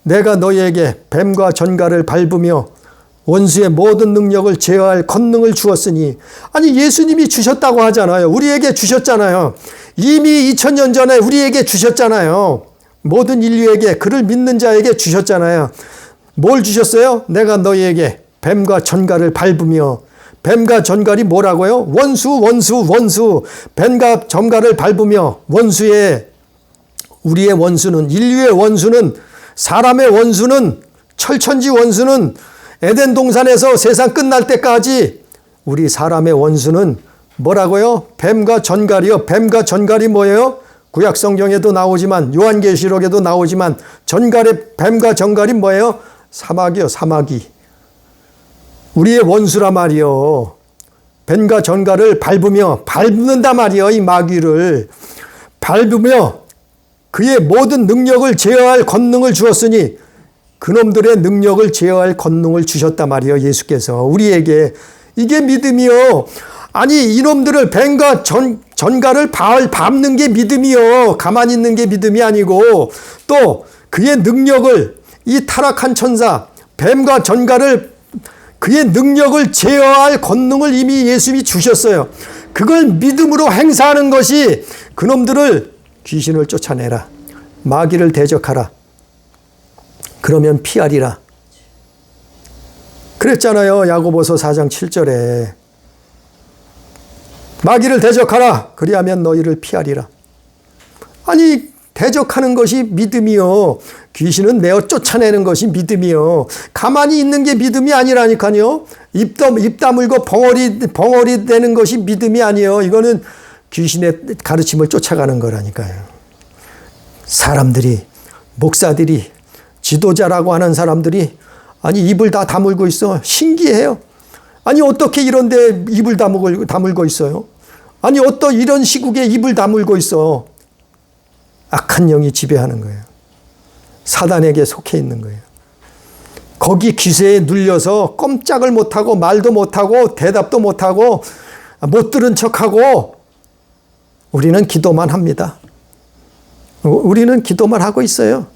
내가 너희에게 뱀과 전갈을 밟으며 원수의 모든 능력을 제어할 권능을 주었으니, 아니 예수님이 주셨다고 하잖아요. 우리에게 주셨잖아요. 이미 2000년 전에 우리에게 주셨잖아요. 모든 인류에게, 그를 믿는 자에게 주셨잖아요. 뭘 주셨어요? 내가 너희에게 뱀과 전갈을 밟으며, 뱀과 전갈이 뭐라고요? 원수. 뱀과 전갈을 밟으며 우리의 원수는, 인류의 원수는, 사람의 원수는, 철천지 원수는, 에덴 동산에서 세상 끝날 때까지 우리 사람의 원수는 뭐라고요? 뱀과 전갈이요. 뱀과 전갈이 뭐예요? 구약 성경에도 나오지만, 요한계시록에도 나오지만, 뱀과 전갈이 뭐예요? 사마귀요, 사마귀. 우리의 원수라 말이요. 뱀과 전갈을 밟는다 말이요. 이 마귀를 밟으며 그의 모든 능력을 제어할 권능을 주었으니, 그놈들의 능력을 제어할 권능을 주셨단 말이에요. 예수께서 우리에게. 이게 믿음이요. 아니 이놈들을 뱀과 전갈을 밟는 게 믿음이요. 가만히 있는 게 믿음이 아니고, 또 그의 능력을, 이 타락한 천사 뱀과 전갈을, 그의 능력을 제어할 권능을 이미 예수님이 주셨어요. 그걸 믿음으로 행사하는 것이, 그놈들을, 귀신을 쫓아내라, 마귀를 대적하라, 그러면 피하리라. 그랬잖아요. 야고보서 4장 7절에 마귀를 대적하라, 그리하면 너희를 피하리라. 아니 대적하는 것이 믿음이요. 귀신은 내어 쫓아내는 것이 믿음이요. 가만히 있는 게 믿음이 아니라니까요. 입 다물고 벙어리 되는 것이 믿음이 아니에요. 이거는 귀신의 가르침을 쫓아가는 거라니까요. 사람들이, 목사들이, 지도자라고 하는 사람들이 아니 입을 다 다물고 있어. 신기해요. 아니 어떻게 이런데 입을 다물고 있어요? 아니 어떤 이런 시국에 입을 다물고 있어. 악한 영이 지배하는 거예요. 사단에게 속해 있는 거예요. 거기 기세에 눌려서 꼼짝을 못하고 말도 못하고 대답도 못하고 못 들은 척하고 우리는 기도만 합니다. 우리는 기도만 하고 있어요.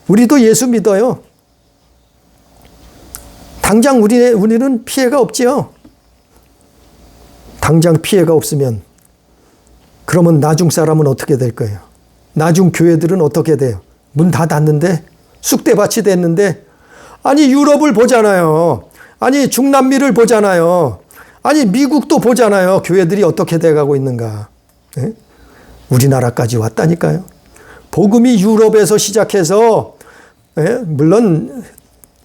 우리도 예수 믿어요. 당장 우리는 피해가 없지요. 당장 피해가 없으면 그러면 나중 사람은 어떻게 될 거예요? 나중 교회들은 어떻게 돼요? 문 다 닫는데 쑥대밭이 됐는데 아니 유럽을 보잖아요. 아니 중남미를 보잖아요. 아니 미국도 보잖아요. 교회들이 어떻게 돼가고 있는가. 네? 우리나라까지 왔다니까요. 복음이 유럽에서 시작해서 물론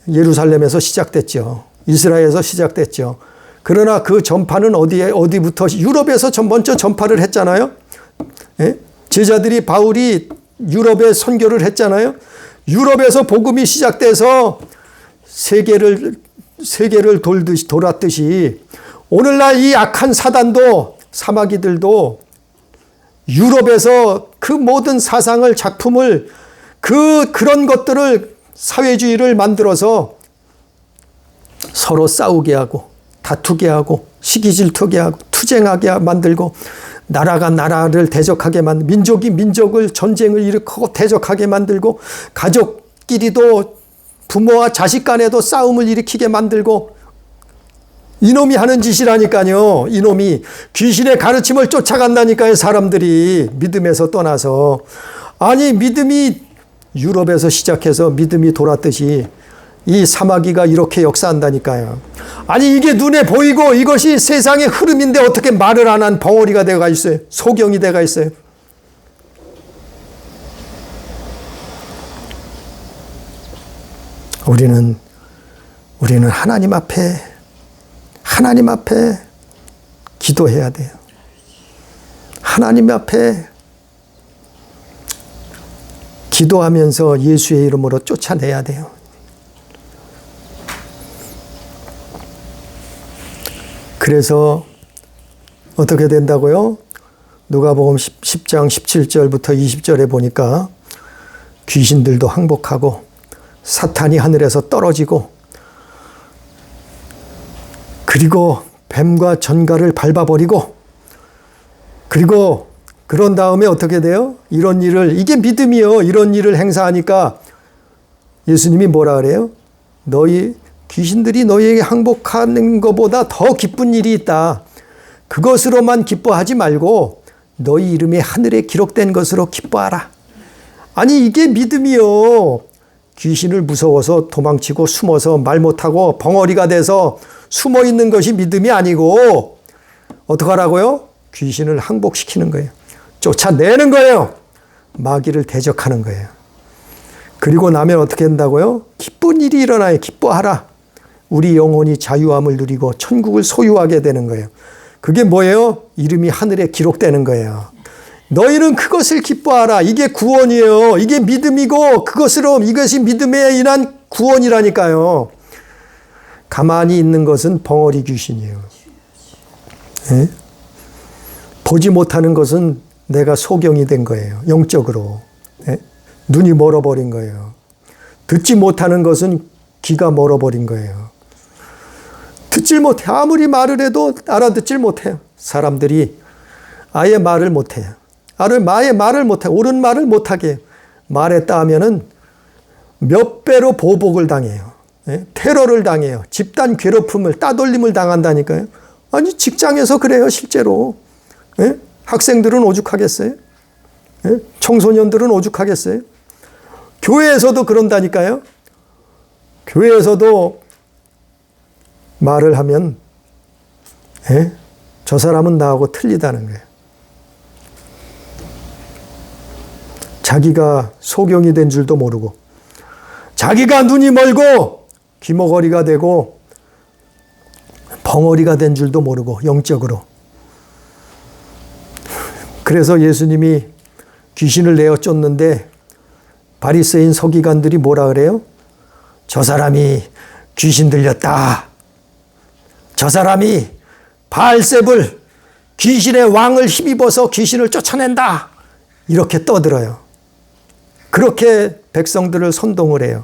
예루살렘에서 시작됐죠. 이스라엘에서 시작됐죠. 그러나 그 전파는 어디부터 유럽에서 먼저 전파를 했잖아요. 제자들이 바울이 유럽에 선교를 했잖아요. 유럽에서 복음이 시작돼서 세계를 돌았듯이 오늘날 이 악한 사단도 사마귀들도 유럽에서 그 모든 사상을 작품을 그런 것들을 사회주의를 만들어서 서로 싸우게 하고 다투게 하고 시기질투게 하고 투쟁하게 만들고 나라가 나라를 대적하게 만들고 민족이 민족을 전쟁을 일으키고 대적하게 만들고 가족끼리도 부모와 자식 간에도 싸움을 일으키게 만들고 이놈이 하는 짓이라니까요. 이놈이 귀신의 가르침을 쫓아간다니까요. 사람들이 믿음에서 떠나서 아니 믿음이 유럽에서 시작해서 믿음이 돌았듯이 이 사마귀가 이렇게 역사한다니까요. 아니 이게 눈에 보이고 이것이 세상의 흐름인데 어떻게 말을 안 한 벙어리가 돼가 있어요. 소경이 돼가 있어요. 우리는 하나님 앞에 기도해야 돼요. 하나님 앞에 기도하면서 예수의 이름으로 쫓아내야 돼요. 그래서 어떻게 된다고요? 누가복음 10장 17절부터 20절에 보니까 귀신들도 항복하고 사탄이 하늘에서 떨어지고 그리고 뱀과 전갈을 밟아버리고 그리고 그런 다음에 어떻게 돼요? 이게 믿음이요. 이런 일을 행사하니까 예수님이 뭐라 그래요? 귀신들이 너희에게 항복하는 것보다 더 기쁜 일이 있다. 그것으로만 기뻐하지 말고 너희 이름이 하늘에 기록된 것으로 기뻐하라. 아니 이게 믿음이요. 귀신을 무서워서 도망치고 숨어서 말 못하고 벙어리가 돼서 숨어 있는 것이 믿음이 아니고 어떡하라고요? 귀신을 항복시키는 거예요. 쫓아내는 거예요. 마귀를 대적하는 거예요. 그리고 나면 어떻게 된다고요? 기쁜 일이 일어나요. 기뻐하라. 우리 영혼이 자유함을 누리고 천국을 소유하게 되는 거예요. 그게 뭐예요? 이름이 하늘에 기록되는 거예요. 너희는 그것을 기뻐하라. 이게 구원이에요. 이게 믿음이고 이것이 믿음에 인한 구원이라니까요. 가만히 있는 것은 벙어리 귀신이에요. 네? 보지 못하는 것은 내가 소경이 된 거예요. 영적으로. 네? 눈이 멀어버린 거예요. 듣지 못하는 것은 귀가 멀어버린 거예요. 듣질 못해. 아무리 말을 해도 알아듣질 못해요. 사람들이 아예 말을 못해요. 아예 말을 못해. 옳은 말을 못하게 해요. 말했다 하면은 몇 배로 보복을 당해요. 예? 테러를 당해요. 집단 괴롭힘을 따돌림을 당한다니까요. 아니 직장에서 그래요. 실제로. 예? 학생들은 오죽하겠어요? 예? 청소년들은 오죽하겠어요? 교회에서도 그런다니까요. 교회에서도 말을 하면 저 사람은 나하고 틀리다는 거예요. 자기가 소경이 된 줄도 모르고 자기가 눈이 멀고 귀머거리가 되고 벙어리가 된 줄도 모르고 영적으로. 그래서 예수님이 귀신을 내어 쫓는데 바리새인 서기관들이 뭐라 그래요? 저 사람이 귀신 들렸다. 저 사람이 바알세불 귀신의 왕을 힘입어서 귀신을 쫓아낸다. 이렇게 떠들어요. 그렇게 백성들을 선동을 해요.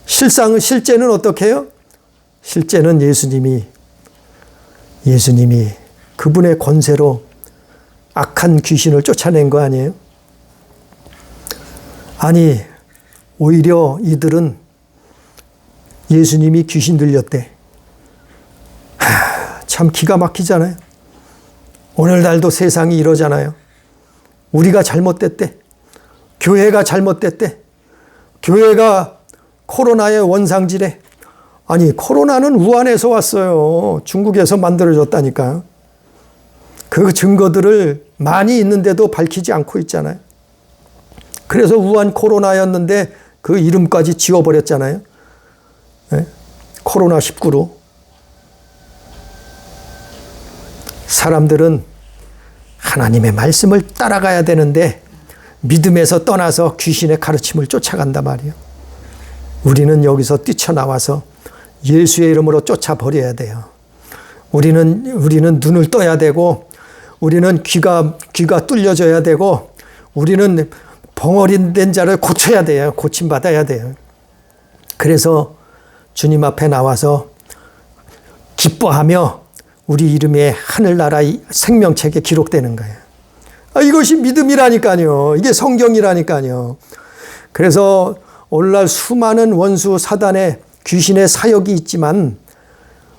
실제는 어떻게 해요? 실제는 예수님이 그분의 권세로 악한 귀신을 쫓아낸 거 아니에요? 아니, 오히려 이들은 예수님이 귀신 들렸대. 참 기가 막히잖아요. 오늘날도 세상이 이러잖아요. 우리가 잘못됐대. 교회가 잘못됐대. 교회가 코로나의 원상지래. 아니, 코로나는 우한에서 왔어요. 중국에서 만들어졌다니까요. 그 증거들을 많이 있는데도 밝히지 않고 있잖아요. 그래서 우한 코로나였는데 그 이름까지 지워버렸잖아요. 네? 코로나19로. 사람들은 하나님의 말씀을 따라가야 되는데 믿음에서 떠나서 귀신의 가르침을 쫓아간단 말이에요. 우리는 여기서 뛰쳐나와서 예수의 이름으로 쫓아버려야 돼요. 우리는 눈을 떠야 되고, 우리는 귀가 뚫려져야 되고, 우리는 벙어리 된 자를 고쳐야 돼요. 고침받아야 돼요. 그래서 주님 앞에 나와서 기뻐하며 우리 이름이 하늘나라의 생명책에 기록되는 거예요. 이것이 믿음이라니까요. 이게 성경이라니까요. 그래서 오늘날 수많은 원수 사단의 귀신의 사역이 있지만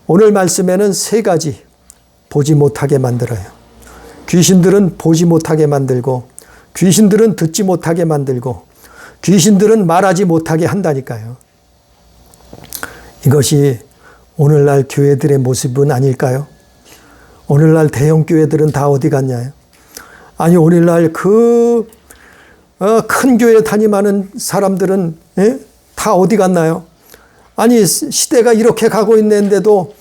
오늘 말씀에는 3가지 보지 못하게 만들어요. 귀신들은 보지 못하게 만들고, 귀신들은 듣지 못하게 만들고, 귀신들은 말하지 못하게 한다니까요. 이것이 오늘날 교회들의 모습은 아닐까요? 오늘날 대형 교회들은 다 어디 갔냐요? 아니, 오늘날 큰 교회 담임하는 사람들은 다 어디 갔나요? 아니, 시대가 이렇게 가고 있는데도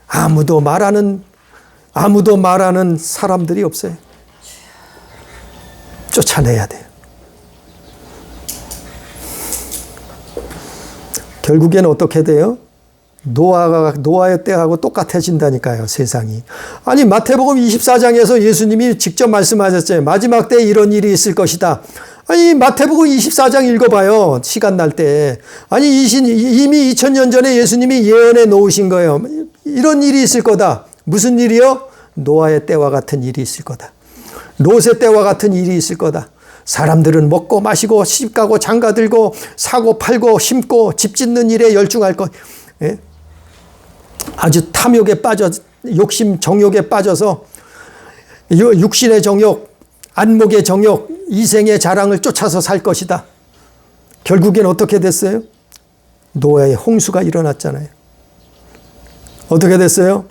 아무도 말하는 사람들이 없어요. 쫓아내야 돼요. 결국엔 어떻게 돼요? 노아의 때하고 똑같아진다니까요, 세상이. 아니, 마태복음 24장에서 예수님이 직접 말씀하셨잖아요. 마지막 때에 이런 일이 있을 것이다. 아니, 마태복음 24장 읽어봐요. 시간 날 때. 아니, 이미 2000년 전에 예수님이 예언해 놓으신 거예요. 이런 일이 있을 거다. 무슨 일이요? 노아의 때와 같은 일이 있을 거다. 롯의 때와 같은 일이 있을 거다. 사람들은 먹고 마시고 시집가고 장가들고 사고 팔고 심고 집 짓는 일에 열중할 것. 예? 아주 탐욕에 빠져, 욕심 정욕에 빠져서 육신의 정욕, 안목의 정욕, 이생의 자랑을 쫓아서 살 것이다. 결국엔 어떻게 됐어요? 노아의 홍수가 일어났잖아요. 어떻게 됐어요?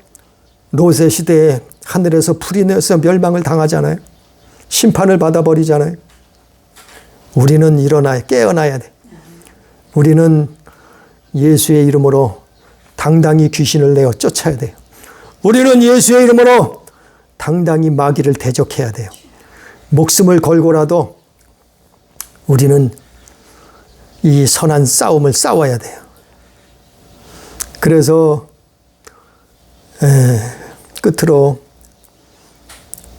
롯의 시대에 하늘에서 불이 내서 멸망을 당하잖아요. 심판을 받아버리잖아요. 우리는 깨어나야 돼. 우리는 예수의 이름으로 당당히 귀신을 내어 쫓아야 돼요. 우리는 예수의 이름으로 당당히 마귀를 대적해야 돼요. 목숨을 걸고라도 우리는 이 선한 싸움을 싸워야 돼요. 그래서 끝으로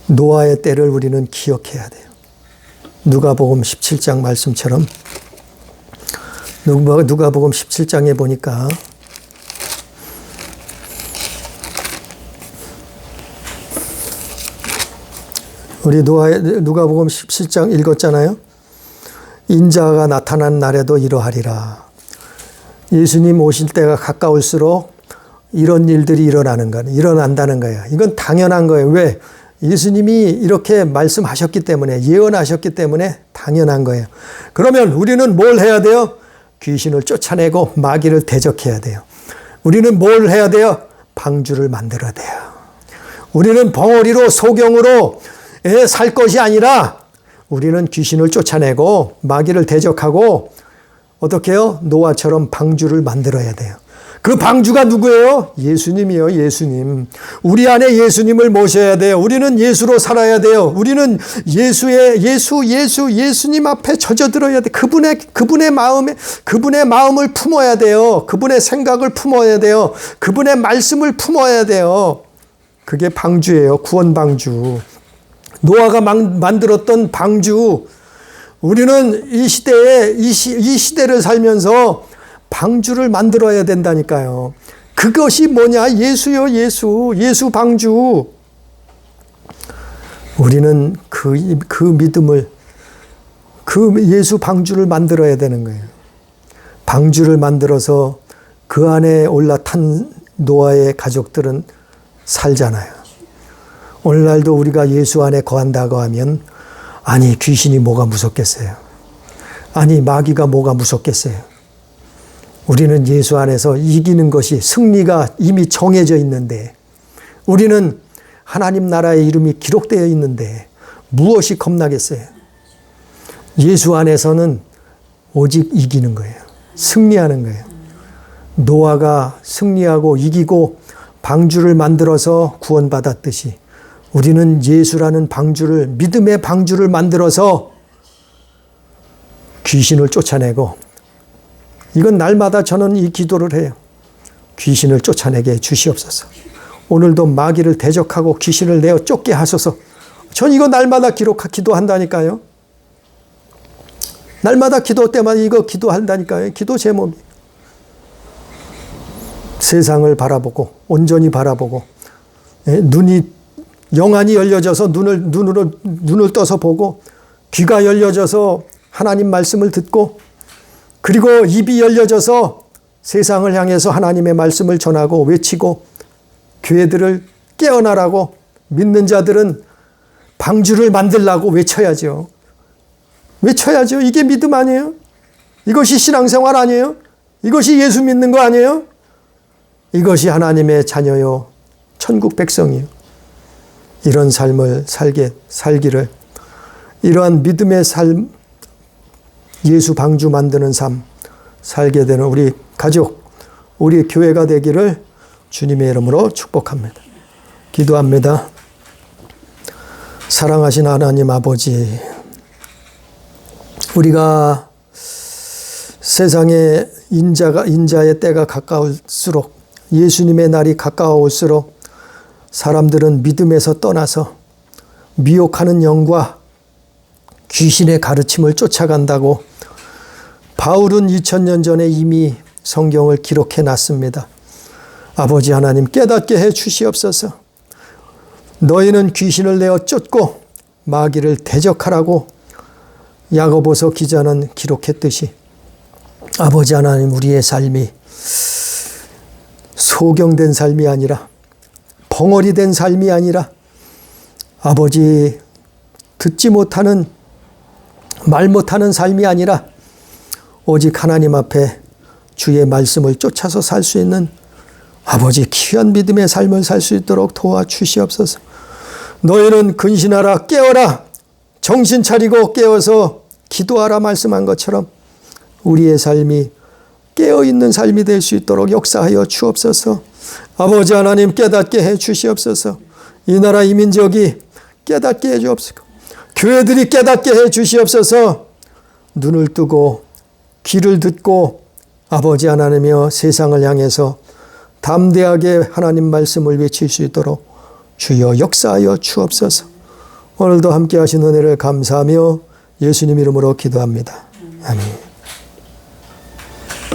노아의 때를 우리는 기억해야 돼요. 누가복음 17장 말씀처럼 누가복음 17장에 보니까 우리 누가복음 17장 읽었잖아요. 인자가 나타난 날에도 이러하리라. 예수님 오실 때가 가까울수록 이런 일들이 일어난다는 거예요. 이건 당연한 거예요. 왜? 예수님이 이렇게 말씀하셨기 때문에, 예언하셨기 때문에 당연한 거예요. 그러면 우리는 뭘 해야 돼요? 귀신을 쫓아내고 마귀를 대적해야 돼요. 우리는 뭘 해야 돼요? 방주를 만들어야 돼요. 우리는 벙어리로 소경으로 살 것이 아니라 우리는 귀신을 쫓아내고 마귀를 대적하고 어떻게 해요? 노아처럼 방주를 만들어야 돼요. 그 방주가 누구예요? 예수님이요, 예수님. 우리 안에 예수님을 모셔야 돼요. 우리는 예수로 살아야 돼요. 우리는 예수님 앞에 젖어들어야 돼. 그분의 마음을 품어야 돼요. 그분의 생각을 품어야 돼요. 그분의 말씀을 품어야 돼요. 그게 방주예요. 구원 방주. 노아가 만들었던 방주. 우리는 이 시대를 살면서 방주를 만들어야 된다니까요. 그것이 뭐냐? 예수요, 예수 방주. 우리는 그 믿음을, 그 예수 방주를 만들어야 되는 거예요. 방주를 만들어서 그 안에 올라탄 노아의 가족들은 살잖아요. 오늘날도 우리가 예수 안에 거한다고 하면, 아니, 귀신이 뭐가 무섭겠어요? 아니, 마귀가 뭐가 무섭겠어요? 우리는 예수 안에서 이기는 것이, 승리가 이미 정해져 있는데, 우리는 하나님 나라의 이름이 기록되어 있는데 무엇이 겁나겠어요? 예수 안에서는 오직 이기는 거예요. 승리하는 거예요. 노아가 승리하고 이기고 방주를 만들어서 구원받았듯이 우리는 예수라는 방주를, 믿음의 방주를 만들어서 귀신을 쫓아내고, 이건 날마다 저는 이 기도를 해요. 귀신을 쫓아내게 주시옵소서. 오늘도 마귀를 대적하고 귀신을 내어 쫓게 하소서. 전 이거 날마다 기도한다니까요. 날마다 기도 때마다 이거 기도한다니까요. 기도 제목이. 세상을 바라보고, 온전히 바라보고, 눈이 영안이 열려져서 눈을 떠서 보고, 귀가 열려져서 하나님 말씀을 듣고, 그리고 입이 열려져서 세상을 향해서 하나님의 말씀을 전하고 외치고, 교회들을 깨어나라고, 믿는 자들은 방주를 만들라고 외쳐야죠. 외쳐야죠. 이게 믿음 아니에요? 이것이 신앙생활 아니에요? 이것이 예수 믿는 거 아니에요? 이것이 하나님의 자녀요, 천국 백성이요. 이런 삶을 살기를, 이러한 믿음의 삶, 예수 방주 만드는 삶 살게 되는 우리 가족, 우리 교회가 되기를 주님의 이름으로 축복합니다. 기도합니다. 사랑하신 하나님 아버지, 우리가 세상에 인자의 때가 가까울수록, 예수님의 날이 가까워올수록 사람들은 믿음에서 떠나서 미혹하는 영과 귀신의 가르침을 쫓아간다고 바울은 2000년 전에 이미 성경을 기록해 놨습니다. 아버지 하나님, 깨닫게 해 주시옵소서. 너희는 귀신을 내어 쫓고 마귀를 대적하라고 야고보서 기자는 기록했듯이, 아버지 하나님, 우리의 삶이 소경된 삶이 아니라, 벙어리 된 삶이 아니라, 아버지 듣지 못하는, 말 못하는 삶이 아니라 오직 하나님 앞에 주의 말씀을 쫓아서 살 수 있는 아버지 귀한 믿음의 삶을 살 수 있도록 도와주시옵소서. 너희는 근신하라, 깨어라, 정신 차리고 깨어서 기도하라 말씀한 것처럼 우리의 삶이 깨어있는 삶이 될 수 있도록 역사하여 주옵소서. 아버지 하나님, 깨닫게 해 주시옵소서. 이 나라 이 민족이 깨닫게 해 주옵소서. 교회들이 깨닫게 해 주시옵소서. 눈을 뜨고 귀를 듣고 아버지 하나님이여 세상을 향해서 담대하게 하나님 말씀을 외칠 수 있도록 주여 역사하여 주옵소서. 오늘도 함께 하신 은혜를 감사하며 예수님 이름으로 기도합니다. 아멘.